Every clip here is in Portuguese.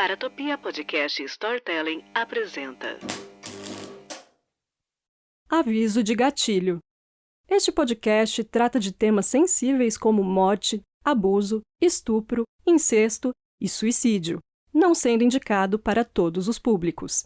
Paratopia Podcast Storytelling apresenta Aviso de gatilho. Este podcast trata de temas sensíveis como morte, abuso, estupro, incesto e suicídio, não sendo indicado para todos os públicos.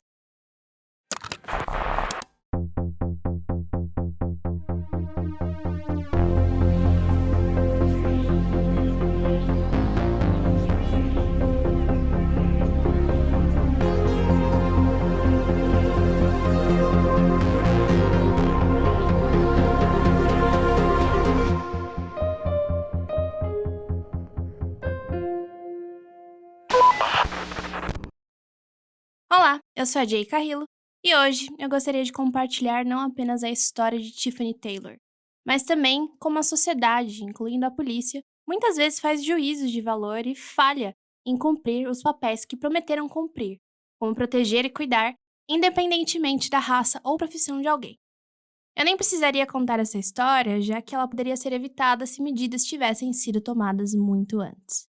Olá, eu sou a Jay Carrillo e hoje eu gostaria de compartilhar não apenas a história de Tiffany Taylor, mas também como a sociedade, incluindo a polícia, muitas vezes faz juízos de valor e falha em cumprir os papéis que prometeram cumprir, como proteger e cuidar, independentemente da raça ou profissão de alguém. Eu nem precisaria contar essa história, já que ela poderia ser evitada se medidas tivessem sido tomadas muito antes.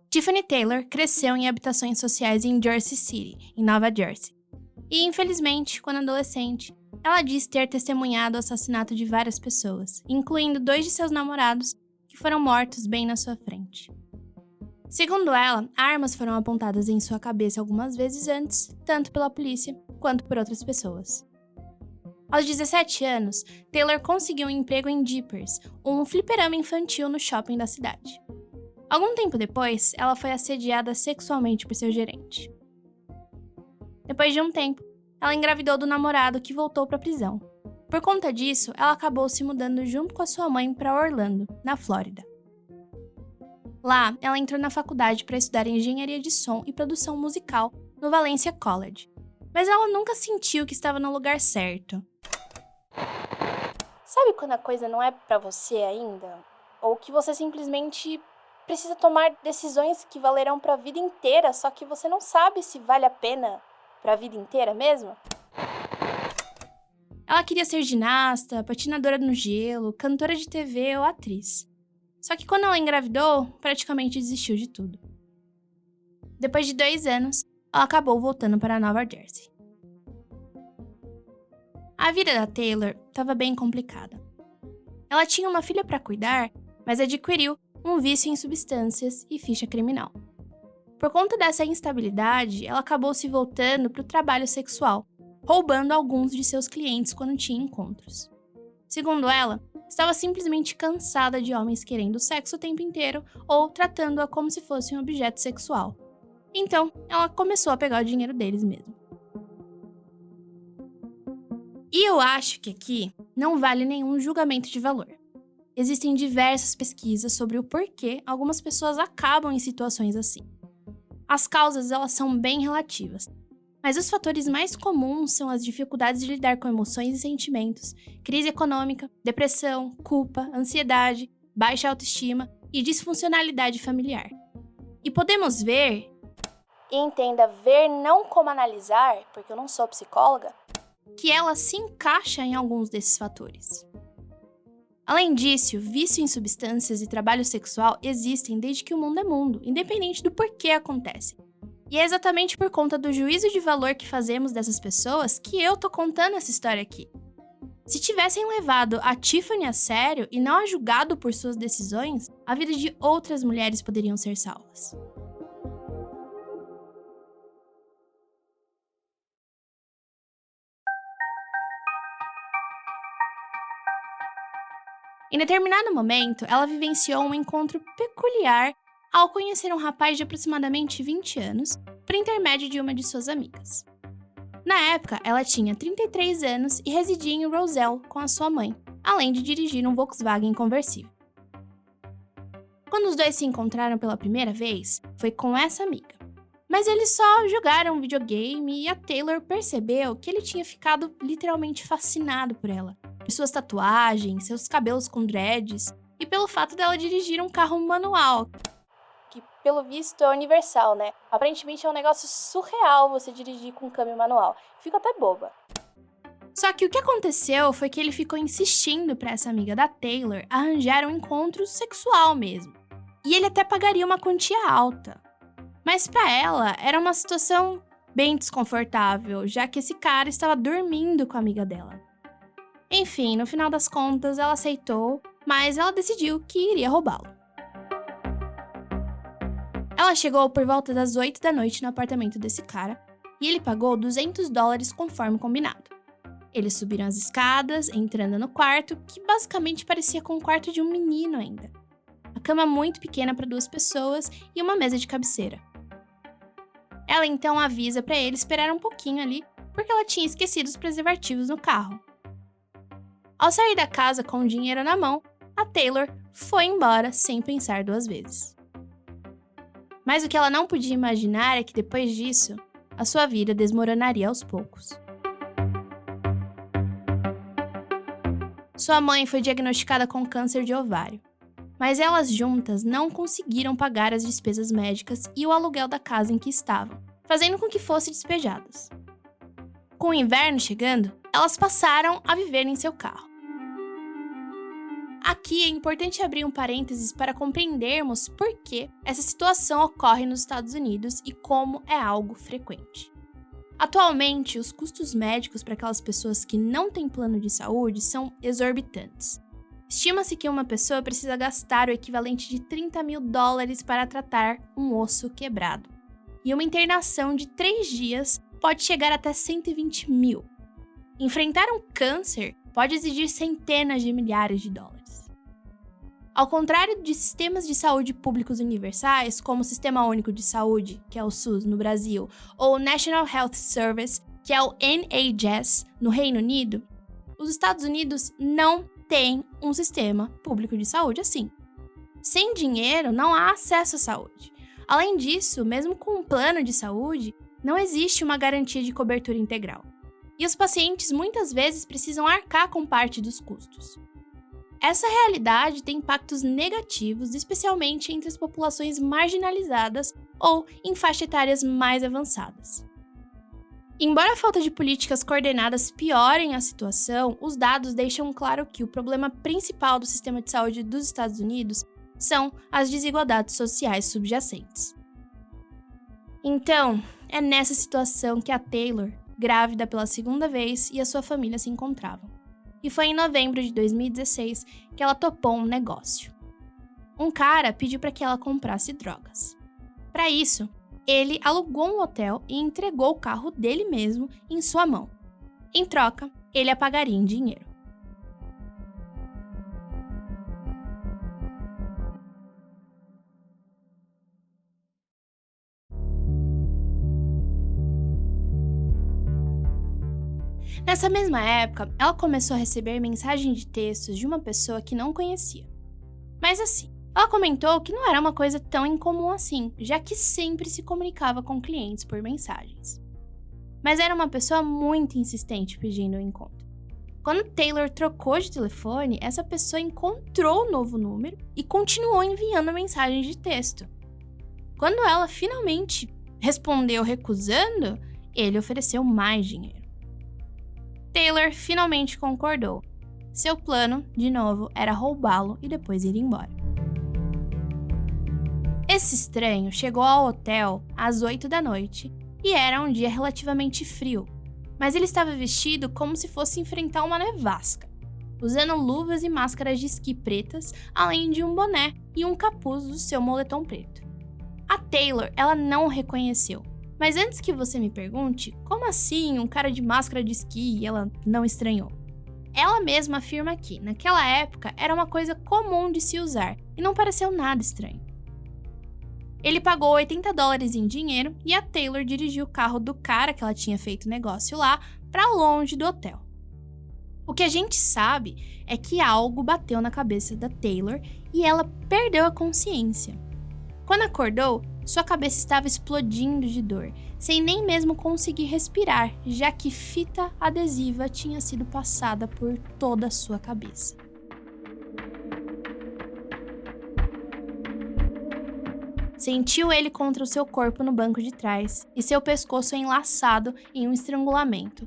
Tiffany Taylor cresceu em habitações sociais em Jersey City, em Nova Jersey. E, infelizmente, quando adolescente, ela diz ter testemunhado o assassinato de várias pessoas, incluindo 2 de seus namorados, que foram mortos bem na sua frente. Segundo ela, armas foram apontadas em sua cabeça algumas vezes antes, tanto pela polícia quanto por outras pessoas. Aos 17 anos, Taylor conseguiu um emprego em Dippers, um fliperama infantil no shopping da cidade. Algum tempo depois, ela foi assediada sexualmente por seu gerente. Depois de um tempo, ela engravidou do namorado que voltou para a prisão. Por conta disso, ela acabou se mudando junto com a sua mãe para Orlando, na Flórida. Lá, ela entrou na faculdade para estudar engenharia de som e produção musical no Valencia College, mas ela nunca sentiu que estava no lugar certo. Sabe quando a coisa não é para você ainda? Ou que você simplesmente precisa tomar decisões que valerão para a vida inteira, só que você não sabe se vale a pena para a vida inteira mesmo? Ela queria ser ginasta, patinadora no gelo, cantora de TV ou atriz. Só que quando ela engravidou, praticamente desistiu de tudo. Depois de 2 anos, ela acabou voltando para Nova Jersey. A vida da Taylor estava bem complicada. Ela tinha uma filha para cuidar, mas adquiriu um vício em substâncias e ficha criminal. Por conta dessa instabilidade, ela acabou se voltando para o trabalho sexual, roubando alguns de seus clientes quando tinha encontros. Segundo ela, estava simplesmente cansada de homens querendo sexo o tempo inteiro ou tratando-a como se fosse um objeto sexual. Então, ela começou a pegar o dinheiro deles mesmo. E eu acho que aqui não vale nenhum julgamento de valor. Existem diversas pesquisas sobre o porquê algumas pessoas acabam em situações assim. As causas, elas são bem relativas, mas os fatores mais comuns são as dificuldades de lidar com emoções e sentimentos, crise econômica, depressão, culpa, ansiedade, baixa autoestima e disfuncionalidade familiar. E podemos ver, E entenda, ver não como analisar, porque eu não sou psicóloga, que ela se encaixa em alguns desses fatores. Além disso, vício em substâncias e trabalho sexual existem desde que o mundo é mundo, independente do porquê acontecem. E é exatamente por conta do juízo de valor que fazemos dessas pessoas que eu tô contando essa história aqui. Se tivessem levado a Tiffany a sério e não a julgado por suas decisões, a vida de outras mulheres poderiam ser salvas. Em determinado momento, ela vivenciou um encontro peculiar ao conhecer um rapaz de aproximadamente 20 anos por intermédio de uma de suas amigas. Na época, ela tinha 33 anos e residia em Roselle com a sua mãe, além de dirigir um Volkswagen conversível. Quando os dois se encontraram pela primeira vez, foi com essa amiga. Mas eles só jogaram videogame e a Taylor percebeu que ele tinha ficado literalmente fascinado por ela. Por suas tatuagens, seus cabelos com dreads e pelo fato dela dirigir um carro manual. que pelo visto é universal, né? Aparentemente é um negócio surreal você dirigir com câmbio manual. Fico até boba. Só que o que aconteceu foi que ele ficou insistindo para essa amiga da Taylor arranjar um encontro sexual mesmo. E ele até pagaria uma quantia alta. Mas para ela era uma situação bem desconfortável, já que esse cara estava dormindo com a amiga dela. Enfim, no final das contas ela aceitou, mas ela decidiu que iria roubá-lo. Ela chegou por volta das 8 da noite no apartamento desse cara e ele pagou $200 conforme combinado. Eles subiram as escadas, entrando no quarto, que basicamente parecia com o quarto de um menino ainda. A cama muito pequena para 2 pessoas e uma mesa de cabeceira. Ela então avisa para ele esperar um pouquinho ali, porque ela tinha esquecido os preservativos no carro. Ao sair da casa com o dinheiro na mão, a Taylor foi embora sem pensar 2 vezes. Mas o que ela não podia imaginar é que depois disso, a sua vida desmoronaria aos poucos. Sua mãe foi diagnosticada com câncer de ovário, mas elas juntas não conseguiram pagar as despesas médicas e o aluguel da casa em que estavam, fazendo com que fossem despejadas. Com o inverno chegando, elas passaram a viver em seu carro. Aqui é importante abrir um parênteses para compreendermos por que essa situação ocorre nos Estados Unidos e como é algo frequente. Atualmente, os custos médicos para aquelas pessoas que não têm plano de saúde são exorbitantes. Estima-se que uma pessoa precisa gastar o equivalente de $30 mil para tratar um osso quebrado. E uma internação de 3 dias pode chegar até 120 mil. Enfrentar um câncer pode exigir centenas de milhares de dólares. Ao contrário de sistemas de saúde públicos universais, como o Sistema Único de Saúde, que é o SUS no Brasil, ou o National Health Service, que é o NHS no Reino Unido, os Estados Unidos não têm um sistema público de saúde assim. Sem dinheiro, não há acesso à saúde. Além disso, mesmo com um plano de saúde, não existe uma garantia de cobertura integral. E os pacientes muitas vezes precisam arcar com parte dos custos. Essa realidade tem impactos negativos, especialmente entre as populações marginalizadas ou em faixas etárias mais avançadas. Embora a falta de políticas coordenadas piorem a situação, os dados deixam claro que o problema principal do sistema de saúde dos Estados Unidos são as desigualdades sociais subjacentes. Então, é nessa situação que a Taylor, grávida pela 2ª vez, e a sua família se encontravam. E foi em novembro de 2016 que ela topou um negócio. Um cara pediu para que ela comprasse drogas. Para isso, ele alugou um hotel e entregou o carro dele mesmo em sua mão. Em troca, ele a pagaria em dinheiro. Nessa mesma época, ela começou a receber mensagens de textos de uma pessoa que não conhecia. Mas assim, ela comentou que não era uma coisa tão incomum assim, já que sempre se comunicava com clientes por mensagens. Mas era uma pessoa muito insistente pedindo o encontro. Quando Taylor trocou de telefone, essa pessoa encontrou o novo número e continuou enviando mensagens de texto. Quando ela finalmente respondeu recusando, ele ofereceu mais dinheiro. Taylor finalmente concordou. Seu plano, de novo, era roubá-lo e depois ir embora. Esse estranho chegou ao hotel às 8 da noite e era um dia relativamente frio, mas ele estava vestido como se fosse enfrentar uma nevasca, usando luvas e máscaras de esqui pretas, além de um boné e um capuz do seu moletom preto. A Taylor, ela não o reconheceu. Mas antes que você me pergunte, como assim um cara de máscara de esqui e ela não estranhou? Ela mesma afirma que, naquela época, era uma coisa comum de se usar e não pareceu nada estranho. Ele pagou $80 em dinheiro e a Taylor dirigiu o carro do cara que ela tinha feito negócio lá para longe do hotel. O que a gente sabe é que algo bateu na cabeça da Taylor e ela perdeu a consciência. Quando acordou, sua cabeça estava explodindo de dor, sem nem mesmo conseguir respirar, já que fita adesiva tinha sido passada por toda a sua cabeça. Sentiu ele contra o seu corpo no banco de trás e seu pescoço enlaçado em um estrangulamento.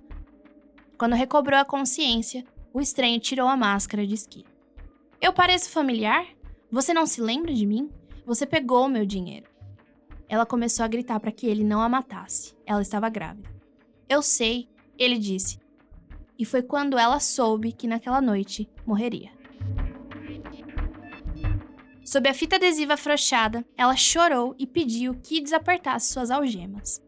Quando recobrou a consciência, o estranho tirou a máscara de esqui. Eu pareço familiar? Você não se lembra de mim? Você pegou o meu dinheiro. Ela começou a gritar para que ele não a matasse. Ela estava grávida. Eu sei, ele disse. E foi quando ela soube que naquela noite morreria. Sob a fita adesiva afrouxada, ela chorou e pediu que desapertasse suas algemas.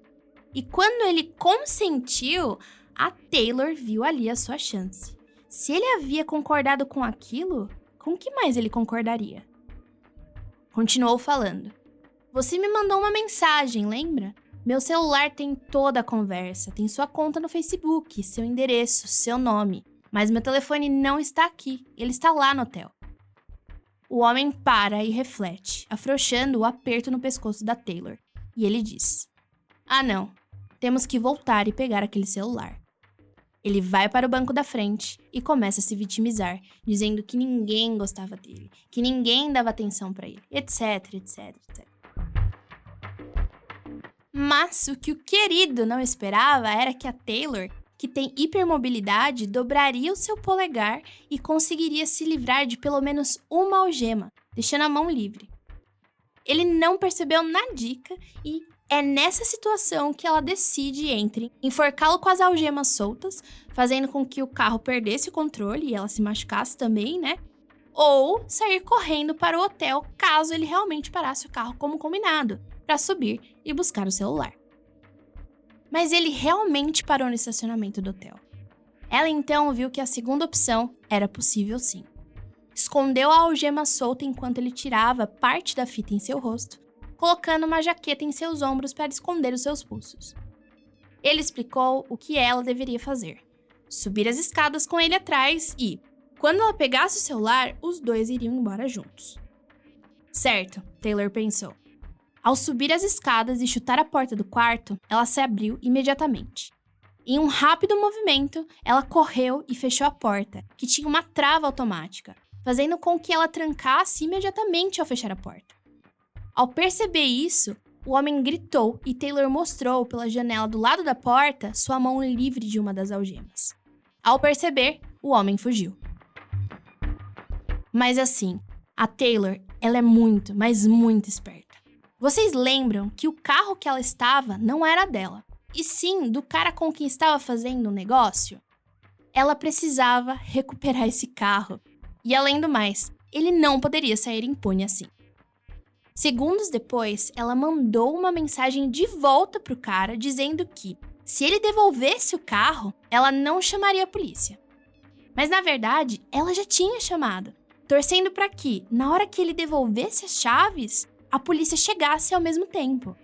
E quando ele consentiu, a Taylor viu ali a sua chance. Se ele havia concordado com aquilo, com que mais ele concordaria? Continuou falando. Você me mandou uma mensagem, lembra? Meu celular tem toda a conversa, tem sua conta no Facebook, seu endereço, seu nome. Mas meu telefone não está aqui, ele está lá no hotel. O homem para e reflete, afrouxando o aperto no pescoço da Taylor. E ele diz: Ah não, temos que voltar e pegar aquele celular. Ele vai para o banco da frente e começa a se vitimizar, dizendo que ninguém gostava dele, que ninguém dava atenção para ele, etc, etc, etc. Mas o que o querido não esperava era que a Taylor, que tem hipermobilidade, dobraria o seu polegar e conseguiria se livrar de pelo menos uma algema, deixando a mão livre. Ele não percebeu na dica e é nessa situação que ela decide entre enforcá-lo com as algemas soltas, fazendo com que o carro perdesse o controle e ela se machucasse também, né? Ou sair correndo para o hotel caso ele realmente parasse o carro como combinado, para subir e buscar o celular. Mas ele realmente parou no estacionamento do hotel. Ela então viu que a segunda opção era possível sim. Escondeu a algema solta enquanto ele tirava parte da fita em seu rosto, colocando uma jaqueta em seus ombros para esconder os seus pulsos. Ele explicou o que ela deveria fazer. Subir as escadas com ele atrás e, quando ela pegasse o celular, os dois iriam embora juntos. Certo, Taylor pensou. Ao subir as escadas e chutar a porta do quarto, ela se abriu imediatamente. Em um rápido movimento, ela correu e fechou a porta, que tinha uma trava automática, fazendo com que ela trancasse imediatamente ao fechar a porta. Ao perceber isso, o homem gritou e Taylor mostrou pela janela do lado da porta sua mão livre de uma das algemas. Ao perceber, o homem fugiu. Mas assim, a Taylor, ela é muito, mas muito esperta. Vocês lembram que o carro que ela estava não era dela, e sim do cara com quem estava fazendo o negócio? Ela precisava recuperar esse carro. E além do mais, ele não poderia sair impune assim. Segundos depois, ela mandou uma mensagem de volta pro cara dizendo que, se ele devolvesse o carro, ela não chamaria a polícia. Mas na verdade, ela já tinha chamado, torcendo para que, na hora que ele devolvesse as chaves, a polícia chegasse ao mesmo tempo.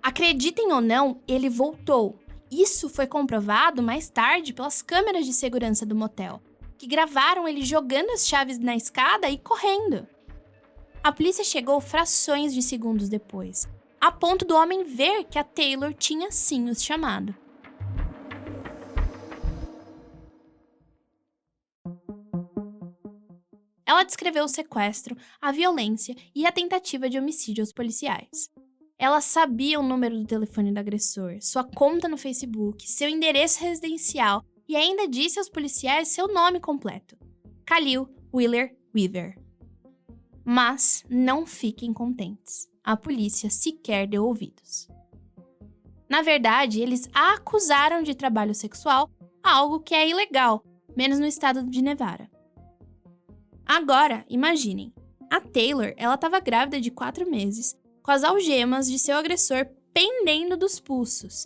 Acreditem ou não, ele voltou. Isso foi comprovado mais tarde pelas câmeras de segurança do motel, que gravaram ele jogando as chaves na escada e correndo. A polícia chegou frações de segundos depois, a ponto do homem ver que a Taylor tinha sim os chamado. Ela descreveu o sequestro, a violência e a tentativa de homicídio aos policiais. Ela sabia o número do telefone do agressor, sua conta no Facebook, seu endereço residencial e ainda disse aos policiais seu nome completo: Khalil Wheeler Weaver. Mas não fiquem contentes. A polícia sequer deu ouvidos. Na verdade, eles a acusaram de trabalho sexual, algo que é ilegal, menos no estado de Nevada. Agora, imaginem, a Taylor, ela estava grávida de 4 meses, com as algemas de seu agressor pendendo dos pulsos.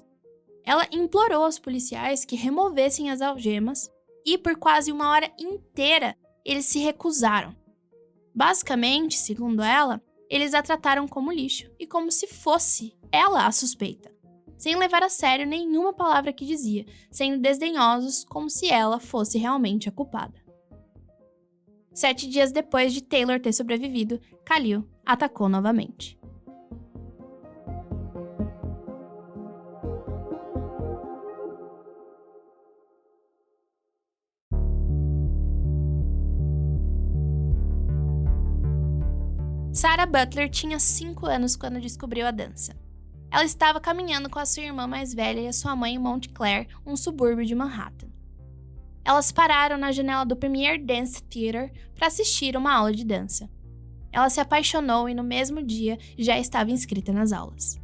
Ela implorou aos policiais que removessem as algemas e, por quase 1 hora inteira, eles se recusaram. Basicamente, segundo ela, eles a trataram como lixo e como se fosse ela a suspeita, sem levar a sério nenhuma palavra que dizia, sendo desdenhosos como se ela fosse realmente a culpada. 7 dias depois de Taylor ter sobrevivido, Khalil atacou novamente. Sarah Butler tinha 5 anos quando descobriu a dança. ela estava caminhando com a sua irmã mais velha e a sua mãe em Montclair, um subúrbio de Manhattan. Elas pararam na janela do Premier Dance Theatre para assistir uma aula de dança. Ela se apaixonou e no mesmo dia já estava inscrita nas aulas.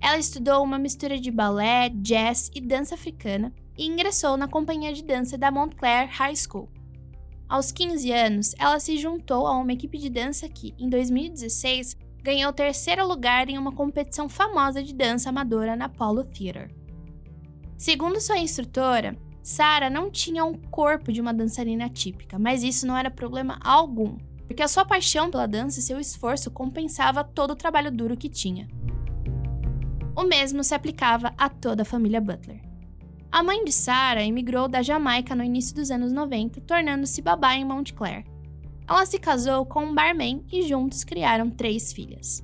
Ela estudou uma mistura de balé, jazz e dança africana e ingressou na companhia de dança da Montclair High School. Aos 15 anos, ela se juntou a uma equipe de dança que, em 2016, ganhou o 3º lugar em uma competição famosa de dança amadora na Apollo Theatre. Segundo sua instrutora, Sarah não tinha um corpo de uma dançarina típica, mas isso não era problema algum, porque a sua paixão pela dança e seu esforço compensava todo o trabalho duro que tinha. O mesmo se aplicava a toda a família Butler. A mãe de Sarah emigrou da Jamaica no início dos anos 90, tornando-se babá em Montclair. Ela se casou com um barman e juntos criaram 3 filhas.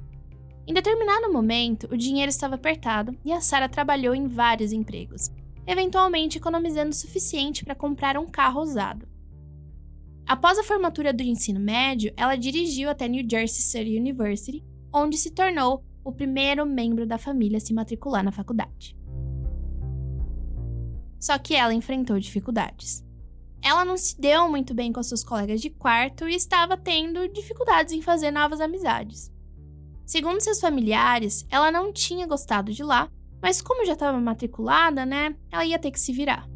Em determinado momento, o dinheiro estava apertado e a Sarah trabalhou em vários empregos, eventualmente economizando o suficiente para comprar um carro usado. Após a formatura do ensino médio, ela dirigiu até New Jersey City University, onde se tornou o primeiro membro da família a se matricular na faculdade. Só que ela enfrentou dificuldades. Ela não se deu muito bem com seus colegas de quarto e estava tendo dificuldades em fazer novas amizades. Segundo seus familiares, ela não tinha gostado de lá, mas como já estava matriculada, ela ia ter que se virar.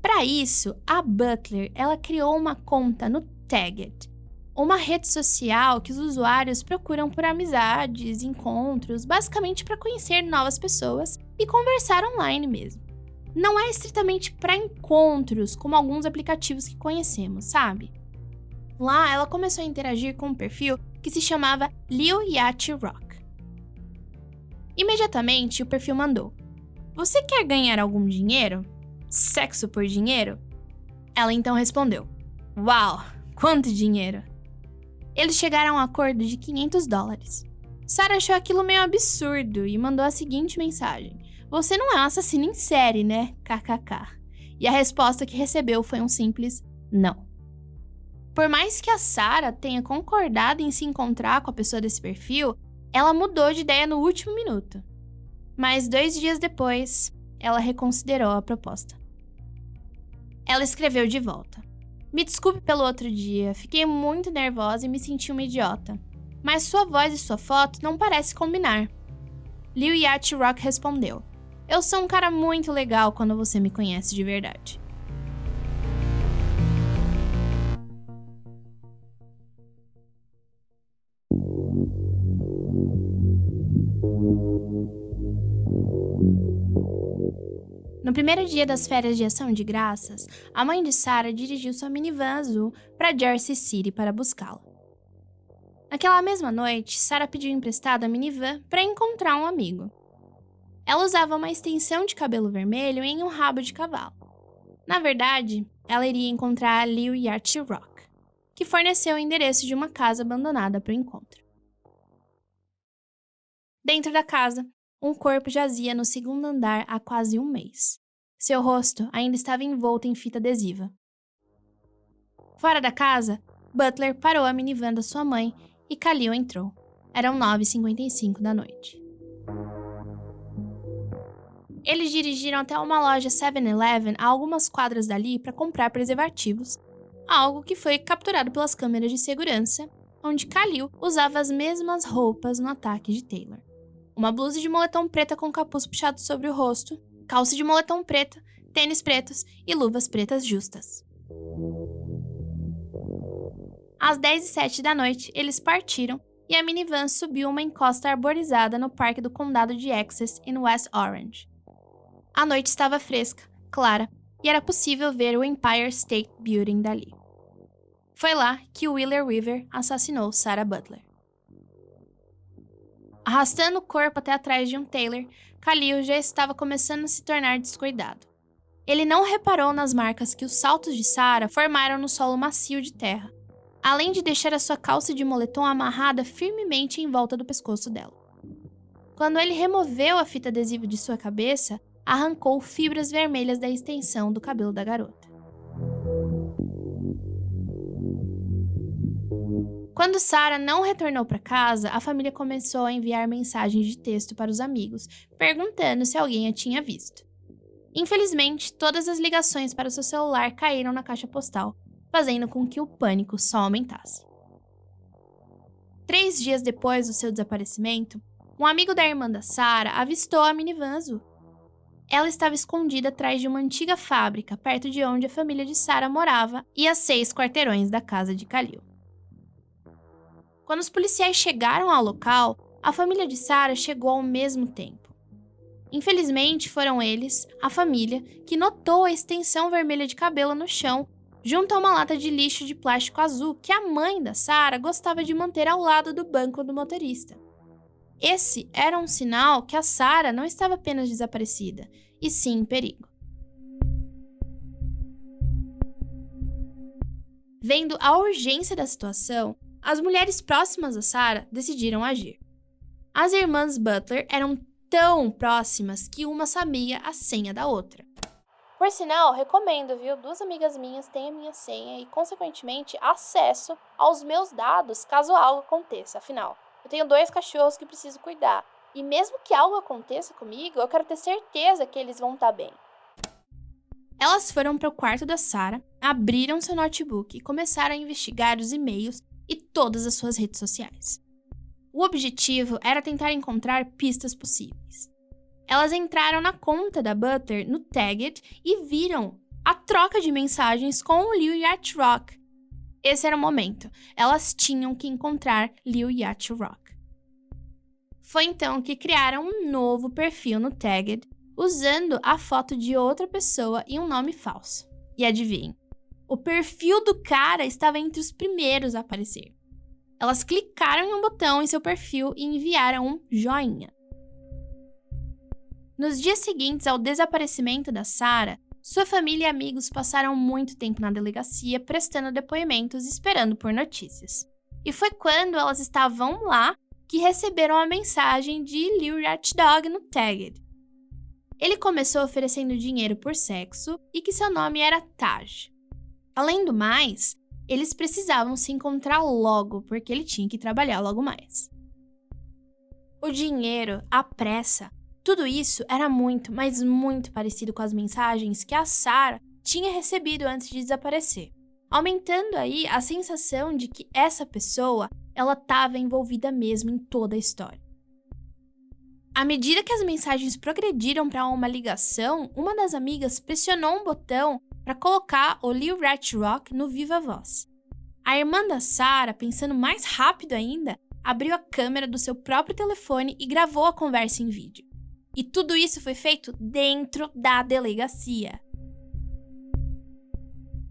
Para isso, a Butler, ela criou uma conta no Tagged, uma rede social que os usuários procuram por amizades, encontros, basicamente para conhecer novas pessoas e conversar online mesmo. Não é estritamente para encontros, como alguns aplicativos que conhecemos, sabe? Lá, ela começou a interagir com um perfil que se chamava Lil Yachty Rock. Imediatamente, o perfil mandou: "Você quer ganhar algum dinheiro? Sexo por dinheiro?" Ela então respondeu: "Uau, quanto dinheiro?" Eles chegaram a um acordo de $500. Sarah achou aquilo meio absurdo e mandou a seguinte mensagem: "Você não é um assassino em série, né? KKK." E a resposta que recebeu foi um simples não. Por mais que a Sarah tenha concordado em se encontrar com a pessoa desse perfil, ela mudou de ideia no último minuto. Mas 2 dias depois, ela reconsiderou a proposta. Ela escreveu de volta: "Me desculpe pelo outro dia, fiquei muito nervosa e me senti uma idiota. Mas sua voz e sua foto não parecem combinar." Lil Yachty Rock respondeu: "Eu sou um cara muito legal quando você me conhece de verdade." No primeiro dia das férias de ação de graças, a mãe de Sarah dirigiu sua minivan azul para Jersey City para buscá-la. Naquela mesma noite, Sarah pediu emprestado a minivan para encontrar um amigo. Ela usava uma extensão de cabelo vermelho em um rabo de cavalo. Na verdade, ela iria encontrar Lil Yachty Rock, que forneceu o endereço de uma casa abandonada para o encontro. Dentro da casa, um corpo jazia no 2º andar há quase um mês. Seu rosto ainda estava envolto em fita adesiva. Fora da casa, Butler parou a minivan da sua mãe e Khalil entrou. Eram 9h55 da noite. Eles dirigiram até uma loja 7-Eleven a algumas quadras dali para comprar preservativos, algo que foi capturado pelas câmeras de segurança, onde Khalil usava as mesmas roupas no ataque de Taylor. Uma blusa de moletom preta com capuz puxado sobre o rosto, calça de moletom preta, tênis pretos e luvas pretas justas. Às 10h07 da noite, eles partiram e a minivan subiu uma encosta arborizada no parque do condado de Essex, em West Orange. A noite estava fresca, clara, e era possível ver o Empire State Building dali. Foi lá que Wheeler Weaver assassinou Sarah Butler. Arrastando o corpo até atrás de um Taylor, Khalil já estava começando a se tornar descuidado. Ele não reparou nas marcas que os saltos de Sarah formaram no solo macio de terra, além de deixar a sua calça de moletom amarrada firmemente em volta do pescoço dela. Quando ele removeu a fita adesiva de sua cabeça, arrancou fibras vermelhas da extensão do cabelo da garota. Quando Sarah não retornou para casa, a família começou a enviar mensagens de texto para os amigos, perguntando se alguém a tinha visto. Infelizmente, todas as ligações para o seu celular caíram na caixa postal, fazendo com que o pânico só aumentasse. 3 dias depois do seu desaparecimento, um amigo da irmã da Sarah avistou a minivan azul. Ela estava escondida atrás de uma antiga fábrica, perto de onde a família de Sarah morava e a 6 quarteirões da casa de Khalil. Quando os policiais chegaram ao local, a família de Sarah chegou ao mesmo tempo. Infelizmente, foram eles, a família, que notou a extensão vermelha de cabelo no chão, junto a uma lata de lixo de plástico azul que a mãe da Sarah gostava de manter ao lado do banco do motorista. Esse era um sinal que a Sarah não estava apenas desaparecida, e sim em perigo. Vendo a urgência da situação, as mulheres próximas a Sarah decidiram agir. As irmãs Butler eram tão próximas que uma sabia a senha da outra. Por sinal, recomendo, viu? 2 amigas minhas têm a minha senha e, consequentemente, acesso aos meus dados caso algo aconteça. Afinal, eu tenho 2 cachorros que preciso cuidar. E mesmo que algo aconteça comigo, eu quero ter certeza que eles vão estar bem. Elas foram para o quarto da Sarah, abriram seu notebook e começaram a investigar os e-mails e todas as suas redes sociais. O objetivo era tentar encontrar pistas possíveis. Elas entraram na conta da Butler no Tagged e viram a troca de mensagens com o Lil Yacht Rock. Esse era o momento. Elas tinham que encontrar Lil Yacht Rock. Foi então que criaram um novo perfil no Tagged, usando a foto de outra pessoa e um nome falso. E adivinhem, o perfil do cara estava entre os primeiros a aparecer. Elas clicaram em um botão em seu perfil e enviaram um joinha. Nos dias seguintes ao desaparecimento da Sarah, sua família e amigos passaram muito tempo na delegacia prestando depoimentos e esperando por notícias. E foi quando elas estavam lá que receberam a mensagem de Lil Yacht Dog no Tagged. Ele começou oferecendo dinheiro por sexo e que seu nome era Taj. Além do mais, eles precisavam se encontrar logo, porque ele tinha que trabalhar logo mais. O dinheiro, a pressa, tudo isso era muito, mas muito parecido com as mensagens que a Sarah tinha recebido antes de desaparecer, aumentando aí a sensação de que essa pessoa, ela estava envolvida mesmo em toda a história. À medida que as mensagens progrediram para uma ligação, uma das amigas pressionou um botão para colocar o Lil Yacht Rock no Viva Voz. A irmã da Sarah, pensando mais rápido ainda, abriu a câmera do seu próprio telefone e gravou a conversa em vídeo. E tudo isso foi feito dentro da delegacia.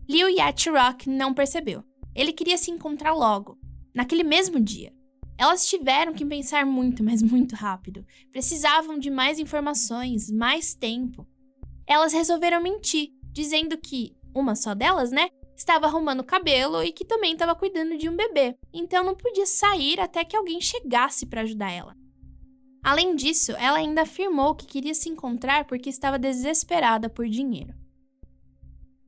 Lil Yacht Rock não percebeu. Ele queria se encontrar logo, naquele mesmo dia. Elas tiveram que pensar muito, mas muito rápido. Precisavam de mais informações, mais tempo. Elas resolveram mentir, dizendo que, uma só delas, estava arrumando o cabelo e que também estava cuidando de um bebê. Então não podia sair até que alguém chegasse para ajudar ela. Além disso, ela ainda afirmou que queria se encontrar porque estava desesperada por dinheiro.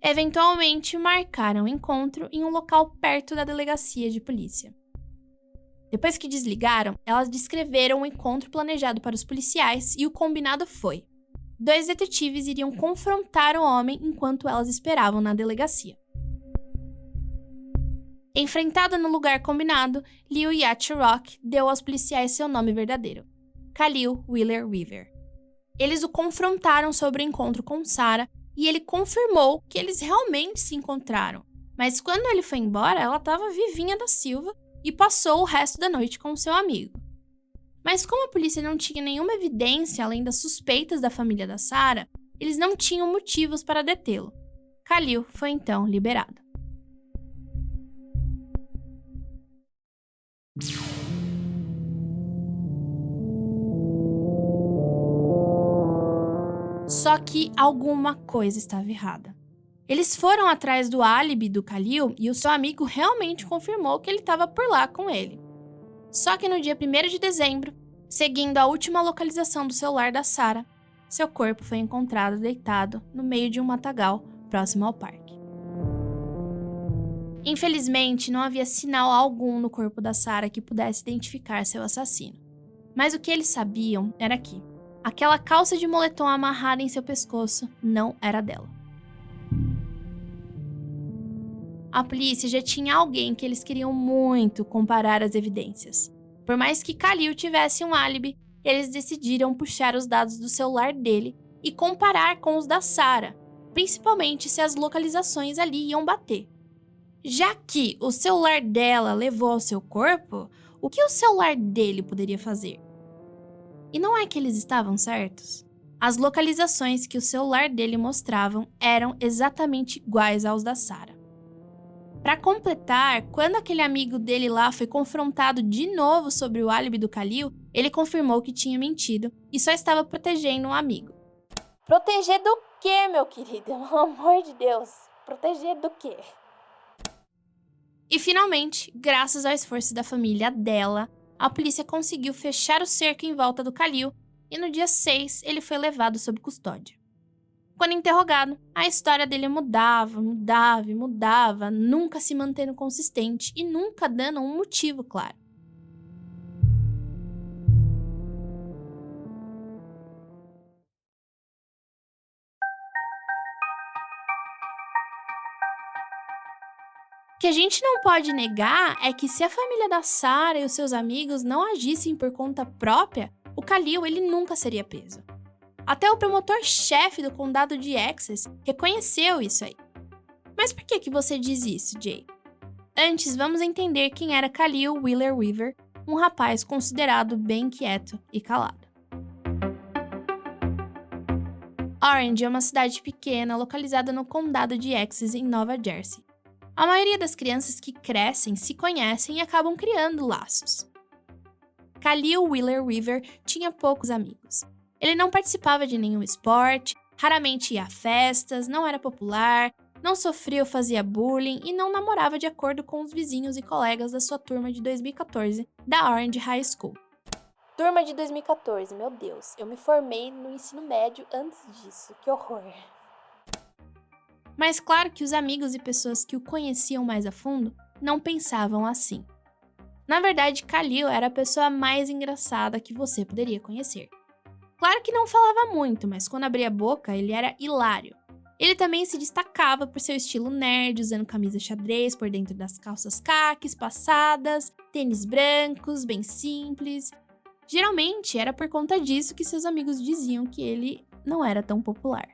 Eventualmente, marcaram o encontro em um local perto da delegacia de polícia. Depois que desligaram, elas descreveram o encontro planejado para os policiais e o combinado foi: 2 detetives iriam confrontar o homem enquanto elas esperavam na delegacia. Enfrentada no lugar combinado, Lil Yacht Rock deu aos policiais seu nome verdadeiro: Khalil Wheeler Weaver. Eles o confrontaram sobre o encontro com Sarah e ele confirmou que eles realmente se encontraram. Mas quando ele foi embora, ela estava vivinha da Silva e passou o resto da noite com seu amigo. Mas como a polícia não tinha nenhuma evidência além das suspeitas da família da Sarah, eles não tinham motivos para detê-lo. Khalil foi então liberado. Só que alguma coisa estava errada. Eles foram atrás do álibi do Khalil e o seu amigo realmente confirmou que ele estava por lá com ele. Só que no dia 1º de dezembro, seguindo a última localização do celular da Sarah, seu corpo foi encontrado deitado no meio de um matagal próximo ao parque. Infelizmente, não havia sinal algum no corpo da Sarah que pudesse identificar seu assassino. Mas o que eles sabiam era que aquela calça de moletom amarrada em seu pescoço não era dela. A polícia já tinha alguém que eles queriam muito comparar as evidências. Por mais que Khalil tivesse um álibi, eles decidiram puxar os dados do celular dele e comparar com os da Sarah, principalmente se as localizações ali iam bater. Já que o celular dela levou ao seu corpo, o que o celular dele poderia fazer? E não é que eles estavam certos? As localizações que o celular dele mostravam eram exatamente iguais aos da Sarah. Para completar, quando aquele amigo dele lá foi confrontado de novo sobre o álibi do Khalil, ele confirmou que tinha mentido e só estava protegendo um amigo. Proteger do quê, meu querido? Pelo amor de Deus. Proteger do quê? E finalmente, graças ao esforço da família dela, a polícia conseguiu fechar o cerco em volta do Khalil e no dia 6 ele foi levado sob custódia. Quando interrogado, a história dele mudava, nunca se mantendo consistente e nunca dando um motivo claro. O que a gente não pode negar é que se a família da Sarah e os seus amigos não agissem por conta própria, o Khalil ele nunca seria preso. Até o promotor-chefe do condado de Essex reconheceu isso aí. Mas por que você diz isso, Jay? Antes, vamos entender quem era Khalil Wheeler Weaver, um rapaz considerado bem quieto e calado. Orange é uma cidade pequena localizada no condado de Essex, em Nova Jersey. A maioria das crianças que crescem se conhecem e acabam criando laços. Khalil Wheeler Weaver tinha poucos amigos. Ele não participava de nenhum esporte, raramente ia a festas, não era popular, não sofria ou fazia bullying e não namorava de acordo com os vizinhos e colegas da sua turma de 2014 da Orange High School. Turma de 2014, meu Deus, eu me formei no ensino médio antes disso, que horror. Mas claro que os amigos e pessoas que o conheciam mais a fundo não pensavam assim. Na verdade, Khalil era a pessoa mais engraçada que você poderia conhecer. Claro que não falava muito, mas quando abria a boca, ele era hilário. Ele também se destacava por seu estilo nerd, usando camisa xadrez por dentro das calças caques passadas, tênis brancos, bem simples. Geralmente, era por conta disso que seus amigos diziam que ele não era tão popular.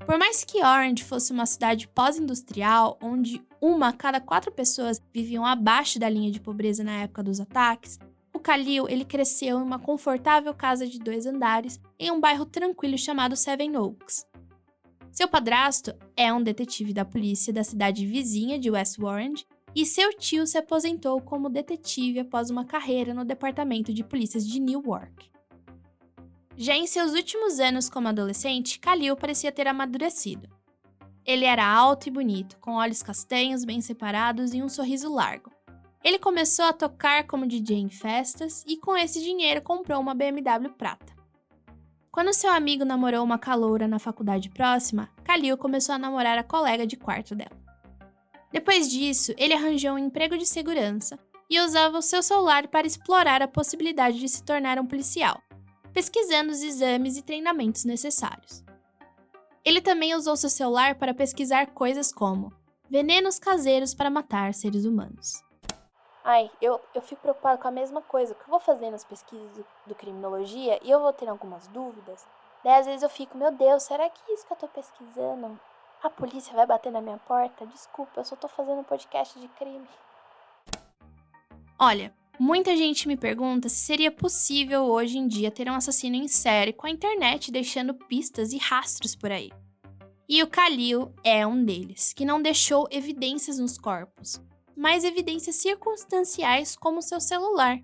Por mais que Orange fosse uma cidade pós-industrial, onde 1 a cada 4 pessoas viviam abaixo da linha de pobreza na época dos ataques, o Khalil ele cresceu em uma confortável casa de 2 andares em um bairro tranquilo chamado Seven Oaks. Seu padrasto é um detetive da polícia da cidade vizinha de West Orange e seu tio se aposentou como detetive após uma carreira no departamento de polícias de Newark. Já em seus últimos anos como adolescente, Khalil parecia ter amadurecido. Ele era alto e bonito, com olhos castanhos bem separados e um sorriso largo. Ele começou a tocar como DJ em festas e com esse dinheiro comprou uma BMW prata. Quando seu amigo namorou uma caloura na faculdade próxima, Khalil começou a namorar a colega de quarto dela. Depois disso, ele arranjou um emprego de segurança e usava o seu celular para explorar a possibilidade de se tornar um policial, pesquisando os exames e treinamentos necessários. Ele também usou seu celular para pesquisar coisas como venenos caseiros para matar seres humanos. Ai, eu fico preocupada com a mesma coisa, que eu vou fazer nas pesquisas do criminologia e eu vou ter algumas dúvidas. Daí às vezes eu fico, meu Deus, será que isso que eu tô pesquisando, a polícia vai bater na minha porta? Desculpa, eu só tô fazendo um podcast de crime. Olha, muita gente me pergunta se seria possível hoje em dia ter um assassino em série com a internet deixando pistas e rastros por aí. E o Khalil é um deles, que não deixou evidências nos corpos, mas evidências circunstanciais como seu celular.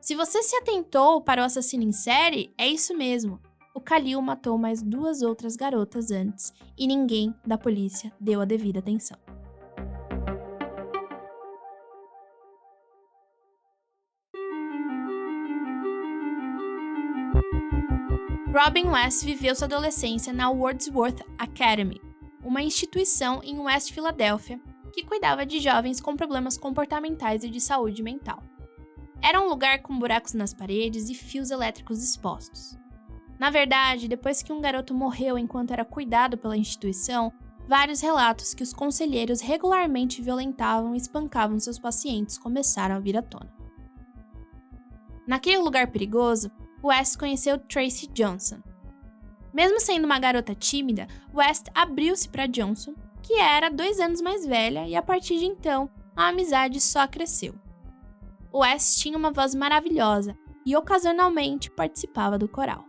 Se você se atentou para o assassino em série, é isso mesmo. O Khalil matou mais 2 outras garotas antes e ninguém da polícia deu a devida atenção. Robin West viveu sua adolescência na Wordsworth Academy, uma instituição em West Filadélfia que cuidava de jovens com problemas comportamentais e de saúde mental. Era um lugar com buracos nas paredes e fios elétricos expostos. Na verdade, depois que um garoto morreu enquanto era cuidado pela instituição, vários relatos que os conselheiros regularmente violentavam e espancavam seus pacientes começaram a vir à tona. Naquele lugar perigoso, West conheceu Tracy Johnson. Mesmo sendo uma garota tímida, West abriu-se para Johnson, que era 2 anos mais velha, e a partir de então, a amizade só cresceu. West tinha uma voz maravilhosa e ocasionalmente participava do coral.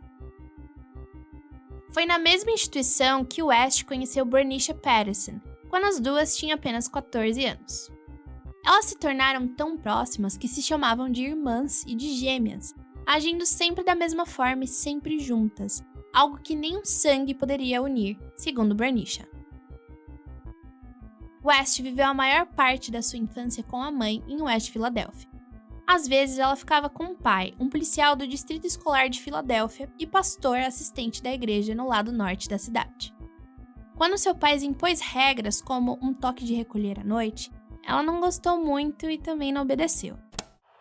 Foi na mesma instituição que West conheceu Bernicia Patterson, quando as duas tinham apenas 14 anos. Elas se tornaram tão próximas que se chamavam de irmãs e de gêmeas, agindo sempre da mesma forma e sempre juntas, algo que nem o sangue poderia unir, segundo Bernicia. West viveu a maior parte da sua infância com a mãe em West Filadélfia. Às vezes ela ficava com o pai, um policial do Distrito Escolar de Filadélfia e pastor assistente da igreja no lado norte da cidade. Quando seu pai impôs regras como um toque de recolher à noite, ela não gostou muito e também não obedeceu.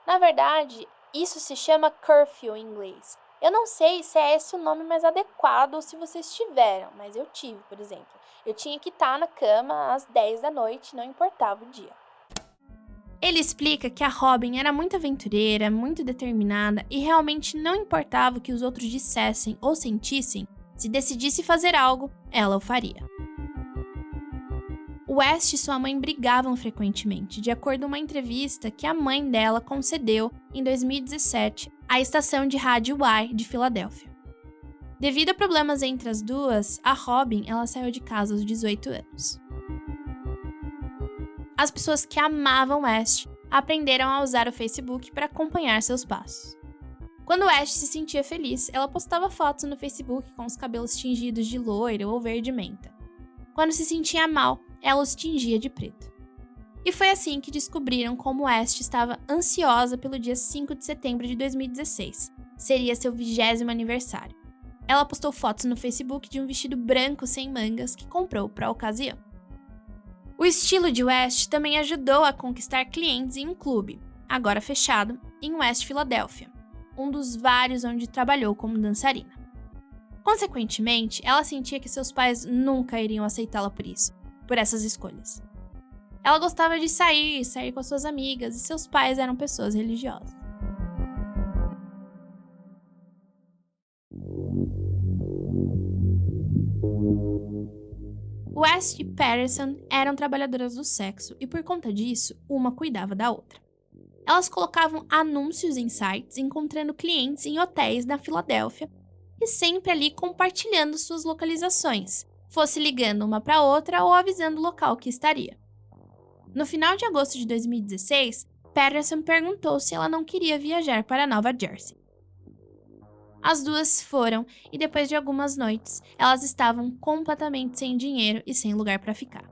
Na verdade, isso se chama curfew em inglês. Eu não sei se é esse o nome mais adequado ou se vocês tiveram, mas eu tive, por exemplo. Eu tinha que estar na cama às 10 da noite, não importava o dia. Ele explica que a Robin era muito aventureira, muito determinada e realmente não importava o que os outros dissessem ou sentissem, se decidisse fazer algo, ela o faria. West e sua mãe brigavam frequentemente, de acordo com uma entrevista que a mãe dela concedeu em 2017 à estação de rádio Y de Filadélfia. Devido a problemas entre as duas, a Robin ela saiu de casa aos 18 anos. As pessoas que amavam West aprenderam a usar o Facebook para acompanhar seus passos. Quando West se sentia feliz, ela postava fotos no Facebook com os cabelos tingidos de loiro ou verde menta. Quando se sentia mal, ela os tingia de preto. E foi assim que descobriram como West estava ansiosa pelo dia 5 de setembro de 2016. Seria seu 20º aniversário. Ela postou fotos no Facebook de um vestido branco sem mangas que comprou para a ocasião. O estilo de West também ajudou a conquistar clientes em um clube, agora fechado, em West Filadélfia, um dos vários onde trabalhou como dançarina. Consequentemente, ela sentia que seus pais nunca iriam aceitá-la por essas escolhas. Ela gostava de sair com suas amigas e seus pais eram pessoas religiosas. West e Patterson eram trabalhadoras do sexo e, por conta disso, uma cuidava da outra. Elas colocavam anúncios em sites, encontrando clientes em hotéis na Filadélfia e sempre ali compartilhando suas localizações, fosse ligando uma para outra ou avisando o local que estaria. No final de agosto de 2016, Patterson perguntou se ela não queria viajar para Nova Jersey. As duas foram e depois de algumas noites, elas estavam completamente sem dinheiro e sem lugar para ficar.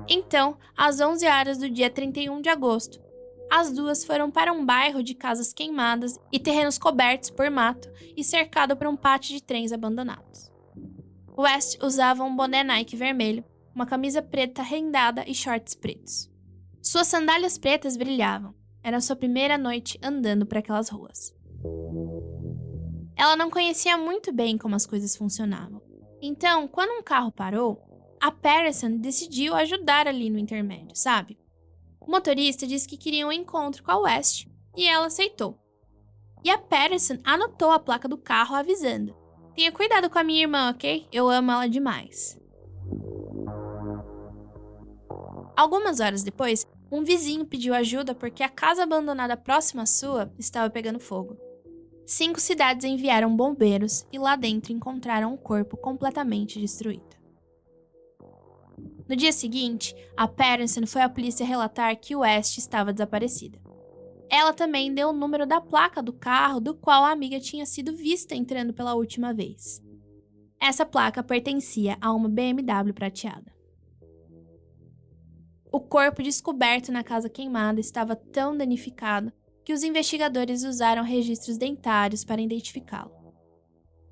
Então, às 11 horas do dia 31 de agosto, as duas foram para um bairro de casas queimadas e terrenos cobertos por mato e cercado por um pátio de trens abandonados. West usava um boné Nike vermelho, uma camisa preta rendada e shorts pretos. Suas sandálias pretas brilhavam. Era sua primeira noite andando por aquelas ruas. Ela não conhecia muito bem como as coisas funcionavam. Então, quando um carro parou, a Patterson decidiu ajudar ali no intermédio, sabe? O motorista disse que queria um encontro com a West e ela aceitou. E a Patterson anotou a placa do carro avisando: "Tenha cuidado com a minha irmã, ok? Eu amo ela demais." Algumas horas depois, um vizinho pediu ajuda porque a casa abandonada próxima à sua estava pegando fogo. 5 cidades enviaram bombeiros e lá dentro encontraram um corpo completamente destruído. No dia seguinte, a Patterson foi à polícia relatar que West estava desaparecida. Ela também deu o número da placa do carro do qual a amiga tinha sido vista entrando pela última vez. Essa placa pertencia a uma BMW prateada. O corpo descoberto na casa queimada estava tão danificado que os investigadores usaram registros dentários para identificá-lo.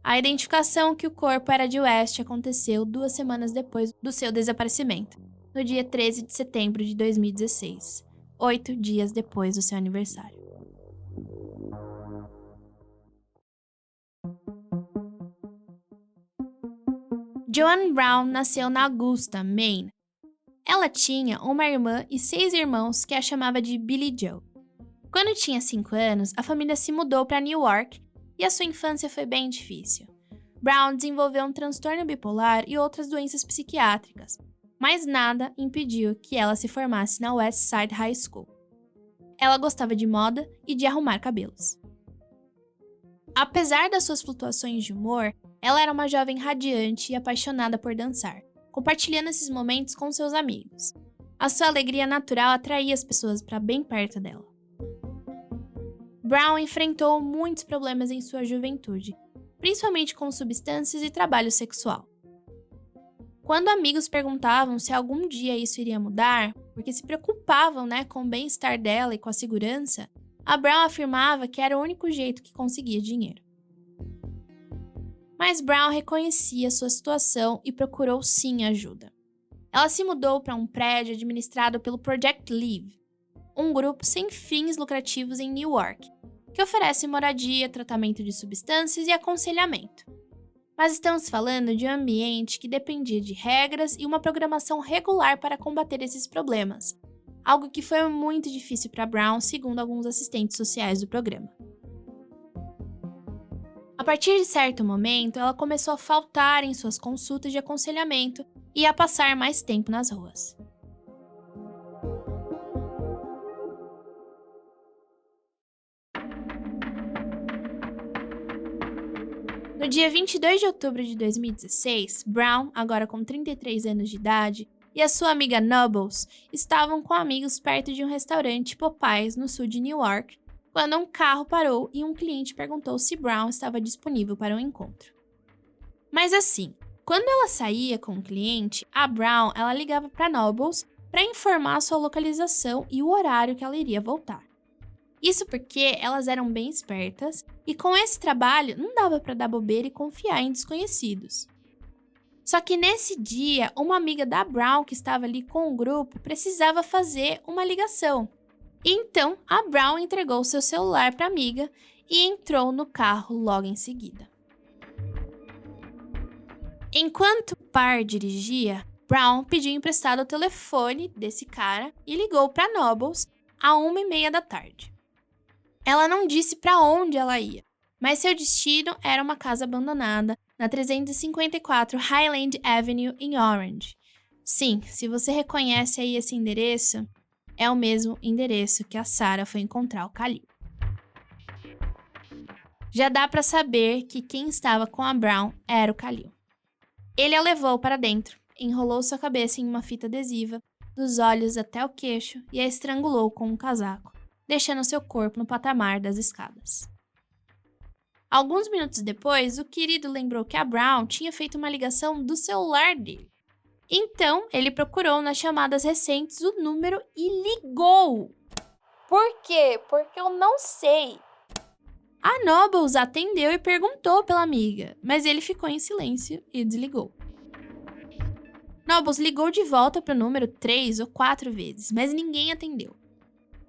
A identificação que o corpo era de West aconteceu 2 semanas depois do seu desaparecimento, no dia 13 de setembro de 2016, 8 dias depois do seu aniversário. Joan Brown nasceu na Augusta, Maine. Ela tinha uma irmã e 6 irmãos que a chamava de Billy Joe. Quando tinha 5 anos, a família se mudou para New York e a sua infância foi bem difícil. Brown desenvolveu um transtorno bipolar e outras doenças psiquiátricas, mas nada impediu que ela se formasse na West Side High School. Ela gostava de moda e de arrumar cabelos. Apesar das suas flutuações de humor, ela era uma jovem radiante e apaixonada por dançar, compartilhando esses momentos com seus amigos. A sua alegria natural atraía as pessoas para bem perto dela. Brown enfrentou muitos problemas em sua juventude, principalmente com substâncias e trabalho sexual. Quando amigos perguntavam se algum dia isso iria mudar, porque se preocupavam, com o bem-estar dela e com a segurança, a Brown afirmava que era o único jeito que conseguia dinheiro. Mas Brown reconhecia sua situação e procurou sim ajuda. Ela se mudou para um prédio administrado pelo Project Live, um grupo sem fins lucrativos em New York, que oferece moradia, tratamento de substâncias e aconselhamento. Mas estamos falando de um ambiente que dependia de regras e uma programação regular para combater esses problemas, algo que foi muito difícil para Brown, segundo alguns assistentes sociais do programa. A partir de certo momento, ela começou a faltar em suas consultas de aconselhamento e a passar mais tempo nas ruas. No dia 22 de outubro de 2016, Brown, agora com 33 anos de idade, e a sua amiga Nobles estavam com amigos perto de um restaurante Popeyes no sul de New York, quando um carro parou e um cliente perguntou se Brown estava disponível para um encontro. Mas assim, quando ela saía com o cliente, a Brown ela ligava para Nobles para informar sua localização e o horário que ela iria voltar. Isso porque elas eram bem espertas e com esse trabalho não dava para dar bobeira e confiar em desconhecidos. Só que nesse dia, uma amiga da Brown que estava ali com o grupo precisava fazer uma ligação. Então, a Brown entregou seu celular para a amiga e entrou no carro logo em seguida. Enquanto o par dirigia, Brown pediu emprestado o telefone desse cara e ligou para Nobles às 1h30 da tarde. Ela não disse para onde ela ia, mas seu destino era uma casa abandonada na 354 Highland Avenue em Orange. Sim, se você reconhece aí esse endereço, é o mesmo endereço que a Sarah foi encontrar o Khalil. Já dá para saber que quem estava com a Brown era o Khalil. Ele a levou para dentro, enrolou sua cabeça em uma fita adesiva, dos olhos até o queixo e a estrangulou com um casaco, deixando seu corpo no patamar das escadas. Alguns minutos depois, o querido lembrou que a Brown tinha feito uma ligação do celular dele. Então, ele procurou nas chamadas recentes o número e ligou. Por quê? Porque eu não sei. A Nobles atendeu e perguntou pela amiga, mas ele ficou em silêncio e desligou. Nobles ligou de volta para o número 3 ou 4 vezes, mas ninguém atendeu.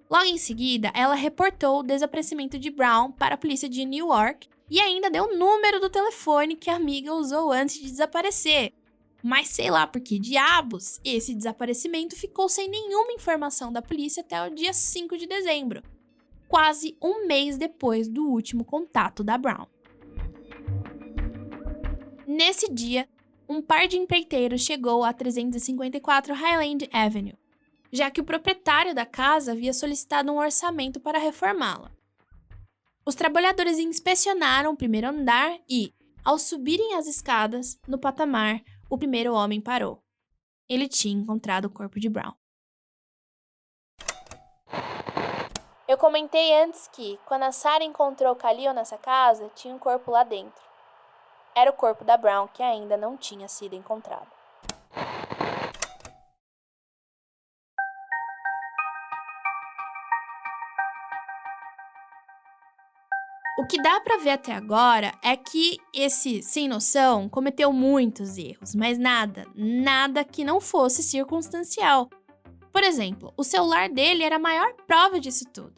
Logo em seguida, ela reportou o desaparecimento de Brown para a polícia de New York e ainda deu o número do telefone que a amiga usou antes de desaparecer. Mas sei lá por que diabos, esse desaparecimento ficou sem nenhuma informação da polícia até o dia 5 de dezembro, quase um mês depois do último contato da Brown. Nesse dia, um par de empreiteiros chegou a 354 Highland Avenue, já que o proprietário da casa havia solicitado um orçamento para reformá-la. Os trabalhadores inspecionaram o primeiro andar e, ao subirem as escadas, no patamar, o primeiro homem parou. Ele tinha encontrado o corpo de Brown. Eu comentei antes que, quando a Sarah encontrou o Khalil nessa casa, tinha um corpo lá dentro. Era o corpo da Brown que ainda não tinha sido encontrado. O que dá pra ver até agora é que esse sem noção cometeu muitos erros, mas nada que não fosse circunstancial. Por exemplo, o celular dele era a maior prova disso tudo.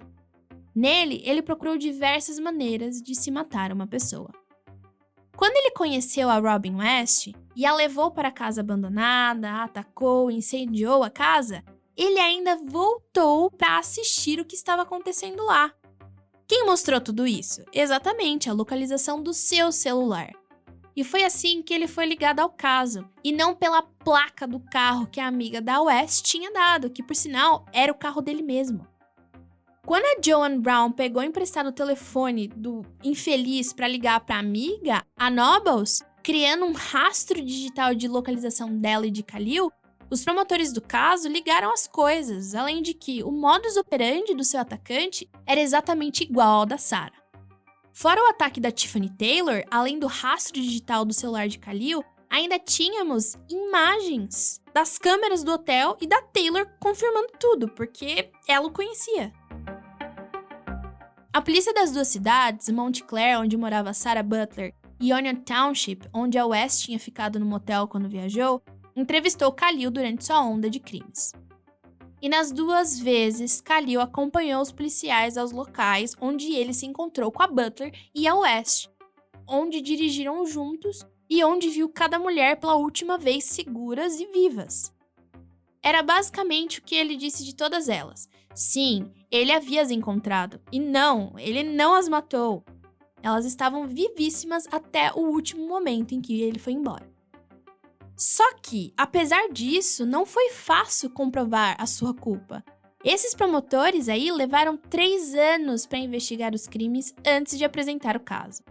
Nele, ele procurou diversas maneiras de se matar uma pessoa. Quando ele conheceu a Robin West e a levou para a casa abandonada, a atacou e incendiou a casa, ele ainda voltou para assistir o que estava acontecendo lá. Quem mostrou tudo isso? Exatamente, a localização do seu celular. E foi assim que ele foi ligado ao caso, e não pela placa do carro que a amiga da West tinha dado, que por sinal era o carro dele mesmo. Quando a Joan Brown pegou emprestado o telefone do infeliz para ligar para a amiga, a Nobles, criando um rastro digital de localização dela e de Khalil, os promotores do caso ligaram as coisas, além de que o modus operandi do seu atacante era exatamente igual ao da Sarah. Fora o ataque da Tiffany Taylor, além do rastro digital do celular de Khalil, ainda tínhamos imagens das câmeras do hotel e da Taylor confirmando tudo, porque ela o conhecia. A polícia das duas cidades, Montclair, onde morava Sarah Butler, e Onion Township, onde a West tinha ficado no motel quando viajou, entrevistou Khalil durante sua onda de crimes. E nas duas vezes, Khalil acompanhou os policiais aos locais onde ele se encontrou com a Butler e a West, onde dirigiram juntos e onde viu cada mulher pela última vez seguras e vivas. Era basicamente o que ele disse de todas elas. Sim, ele havia as encontrado. E não, ele não as matou. Elas estavam vivíssimas até o último momento em que ele foi embora. Só que, apesar disso, não foi fácil comprovar a sua culpa. Esses promotores aí levaram 3 anos para investigar os crimes antes de apresentar o caso.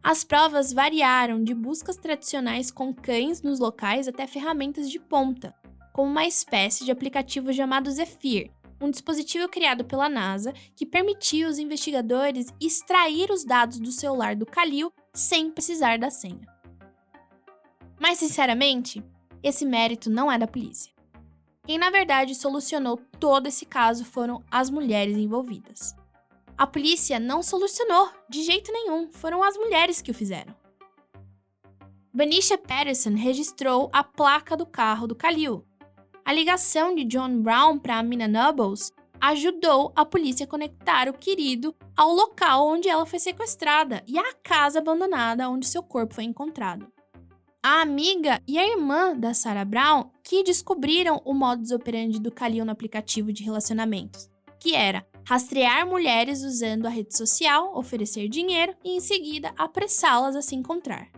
As provas variaram de buscas tradicionais com cães nos locais até ferramentas de ponta, como uma espécie de aplicativo chamado Zephyr, um dispositivo criado pela NASA que permitia aos investigadores extrair os dados do celular do Khalil sem precisar da senha. Mas, sinceramente, esse mérito não é da polícia. Quem, na verdade, solucionou todo esse caso foram as mulheres envolvidas. A polícia não solucionou de jeito nenhum, foram as mulheres que o fizeram. Banisha Patterson registrou a placa do carro do Khalil. A ligação de John Brown para a Mina Nobles ajudou a polícia a conectar o querido ao local onde ela foi sequestrada e à casa abandonada onde seu corpo foi encontrado. A amiga e a irmã da Sarah Brown que descobriram o modus operandi do Khalil no aplicativo de relacionamentos, que era rastrear mulheres usando a rede social, oferecer dinheiro e, em seguida, apressá-las a se encontrar.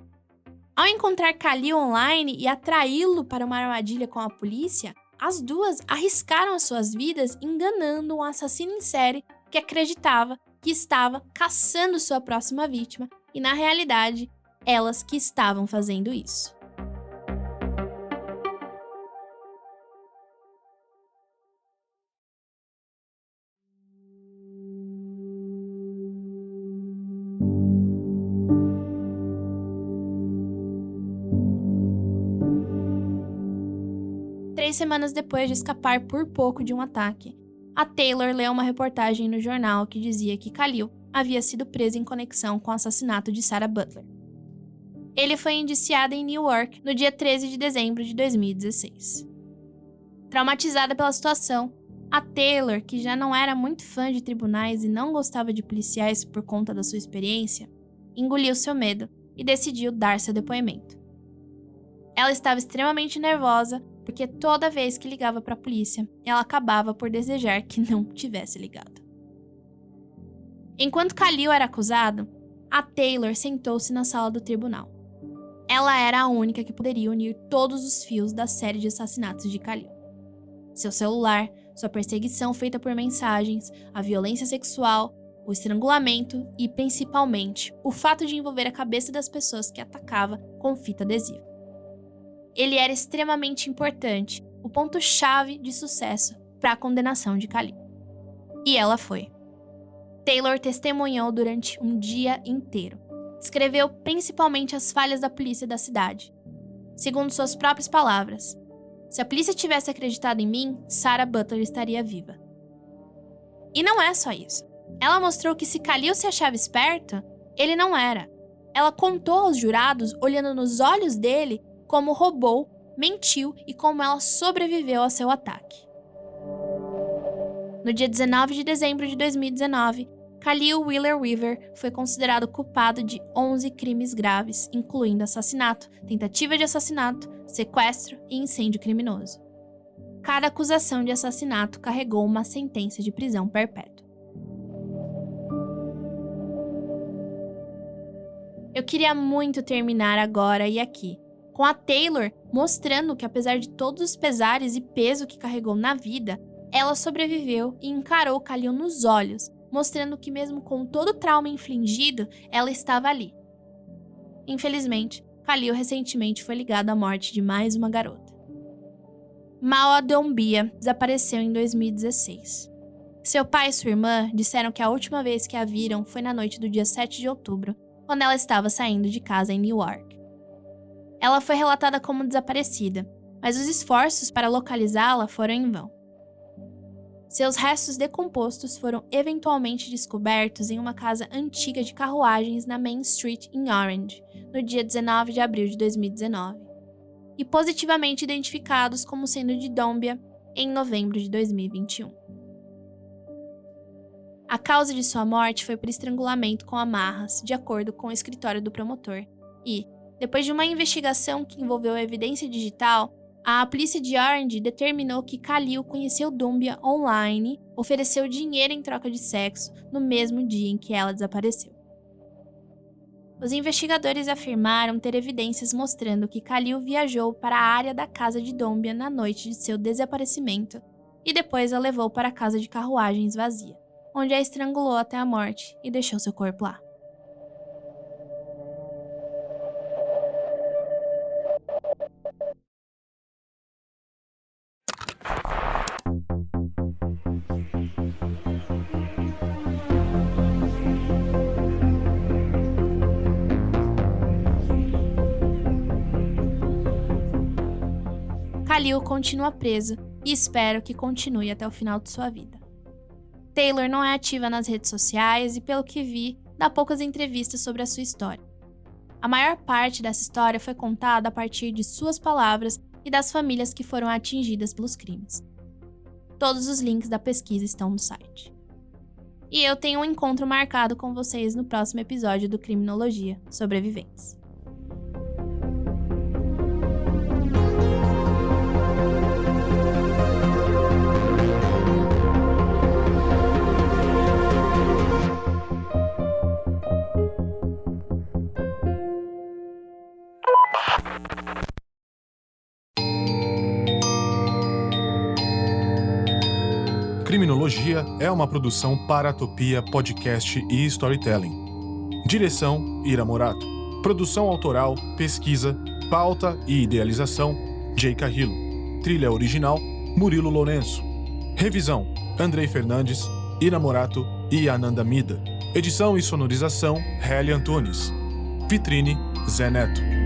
Ao encontrar Khalil online e atraí-lo para uma armadilha com a polícia, as duas arriscaram as suas vidas enganando um assassino em série que acreditava que estava caçando sua próxima vítima e, na realidade, elas que estavam fazendo isso. Três semanas depois de escapar por pouco de um ataque, a Taylor leu uma reportagem no jornal que dizia que Khalil havia sido preso em conexão com o assassinato de Sarah Butler. Ele foi indiciado em Newark no dia 13 de dezembro de 2016. Traumatizada pela situação, a Taylor, que já não era muito fã de tribunais e não gostava de policiais por conta da sua experiência, engoliu seu medo e decidiu dar seu depoimento. Ela estava extremamente nervosa porque toda vez que ligava para a polícia, ela acabava por desejar que não tivesse ligado. Enquanto Khalil era acusado, a Taylor sentou-se na sala do tribunal. Ela era a única que poderia unir todos os fios da série de assassinatos de Khalil. Seu celular, sua perseguição feita por mensagens, a violência sexual, o estrangulamento e, principalmente, o fato de envolver a cabeça das pessoas que atacava com fita adesiva. Ele era extremamente importante, o ponto-chave de sucesso para a condenação de Khalil. E ela foi. Taylor testemunhou durante um dia inteiro. Descreveu principalmente as falhas da polícia da cidade. Segundo suas próprias palavras, se a polícia tivesse acreditado em mim, Sarah Butler estaria viva. E não é só isso. Ela mostrou que se Khalil se achava esperto, ele não era. Ela contou aos jurados, olhando nos olhos dele, como roubou, mentiu e como ela sobreviveu ao seu ataque. No dia 19 de dezembro de 2019, Khalil Wheeler Weaver foi considerado culpado de 11 crimes graves, incluindo assassinato, tentativa de assassinato, sequestro e incêndio criminoso. Cada acusação de assassinato carregou uma sentença de prisão perpétua. Eu queria muito terminar agora e aqui, com a Taylor mostrando que, apesar de todos os pesares e peso que carregou na vida, ela sobreviveu e encarou Khalil nos olhos, mostrando que mesmo com todo o trauma infligido, ela estava ali. Infelizmente, Khalil recentemente foi ligado à morte de mais uma garota. Maua Doumbia desapareceu em 2016. Seu pai e sua irmã disseram que a última vez que a viram foi na noite do dia 7 de outubro, quando ela estava saindo de casa em Newark. Ela foi relatada como desaparecida, mas os esforços para localizá-la foram em vão. Seus restos decompostos foram eventualmente descobertos em uma casa antiga de carruagens na Main Street, em Orange, no dia 19 de abril de 2019, e positivamente identificados como sendo de Doumbia em novembro de 2021. A causa de sua morte foi por estrangulamento com amarras, de acordo com o escritório do promotor, e, depois de uma investigação que envolveu evidência digital, a polícia de Orange determinou que Khalil conheceu Doumbia online, ofereceu dinheiro em troca de sexo no mesmo dia em que ela desapareceu. Os investigadores afirmaram ter evidências mostrando que Khalil viajou para a área da casa de Doumbia na noite de seu desaparecimento e depois a levou para a casa de carruagens vazia, onde a estrangulou até a morte e deixou seu corpo lá. Khalil continua preso e espero que continue até o final de sua vida. Taylor não é ativa nas redes sociais e, pelo que vi, dá poucas entrevistas sobre a sua história. A maior parte dessa história foi contada a partir de suas palavras e das famílias que foram atingidas pelos crimes. Todos os links da pesquisa estão no site. E eu tenho um encontro marcado com vocês no próximo episódio do Criminologia Sobreviventes. Criminologia é uma produção Paratopia Podcast e Storytelling. Direção, Ira Morato. Produção autoral, pesquisa, pauta e idealização, Jay Carrillo. Trilha original, Murilo Lourenço. Revisão, Andrei Fernandes, Ira Morato e Ananda Mida. Edição e sonorização, Heli Antunes. Vitrine, Zé Neto.